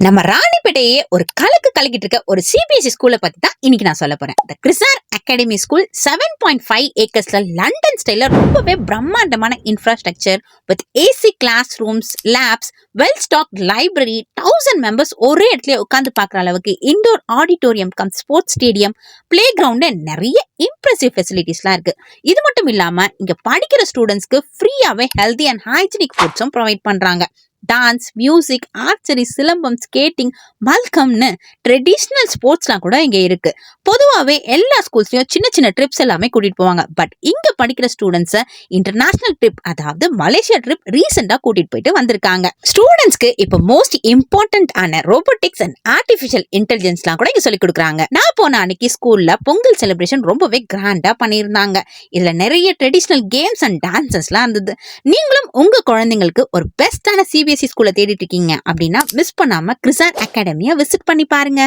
நம்ம ராணிப்பேட்டையே ஒரு கலக்கிட்டு இருக்க ஒரு சிபிஎஸ்இ ஸ்கூலை பத்தி தான் இன்னைக்கு நான் சொல்ல போறேன். தி கிறிசார் அகாடமி ஸ்கூல் 7.5 ஏக்கர்ஸ்ல லண்டன் ஸ்டைல ரொம்பவே பிரம்மாண்டமான infrastructure with AC class rooms, labs, well stock library, 1000 members ஒரே இடத்துல உட்காந்து பார்க்குற அளவுக்கு indoor auditorium cum sports stadium, play ground நிறைய இம்ப்ரெசிவ் ஃபெசிலிட்டிஸ்லாம் இருக்கு. இது மட்டும் இல்லாம இங்க படிக்கிற ஸ்டூடெண்ட்ஸ்க்கு ஃப்ரீயாவே ஹெல்தி அண்ட் ஹைஜீனிக் ஃபுட்ஸும் ப்ரொவைட் பண்றாங்க. Dance, music, archery, silambam, skating, மல்கம்னு ட்ரெடிஷ்னல் ஸ்போர்ட்ஸ்லாம் கூட இங்க இருக்கு. பொதுவாகவே எல்லா ஸ்கூல்ஸ்லயும் சின்ன சின்ன ட்ரிப்ஸ் எல்லாமே கூட்டிட்டு போவாங்க. பட் இங்க படிக்கிற ஸ்டூடெண்ட்ஸை இன்டர்நேஷனல் ட்ரிப், அதாவது மலேசியா ட்ரிப் ரீசெண்டா கூட்டிட்டு போயிட்டு வந்திருக்காங்க. ஸ்டூடெண்ட்ஸ்க்கு இப்போ மோஸ்ட் இம்பார்ட்டன்ட் ஆன ரோபோட்டிக்ஸ் அண்ட் ஆர்டிஃபிஷியல் இன்டெலிஜென்ஸ்லாம் கூட இங்க சொல்லி கொடுக்குறாங்க. நான் போன அன்னைக்கு ஸ்கூல்ல பொங்கல் செலிப்ரேஷன் ரொம்பவே கிராண்டா பண்ணியிருந்தாங்க. இதுல நிறைய ட்ரெடிஷ்னல் கேம்ஸ் அண்ட் டான்சஸ்லாம் இருந்தது. நீங்களும் உங்க குழந்தைங்களுக்கு ஒரு பெஸ்டான சிபிஎஸ்இ ஸ்கூலை தேடிட்டு இருக்கீங்க அப்படின்னா மிஸ் பண்ணாம கிறிசார் அகாடமியை விசிட் பண்ணி பாருங்க.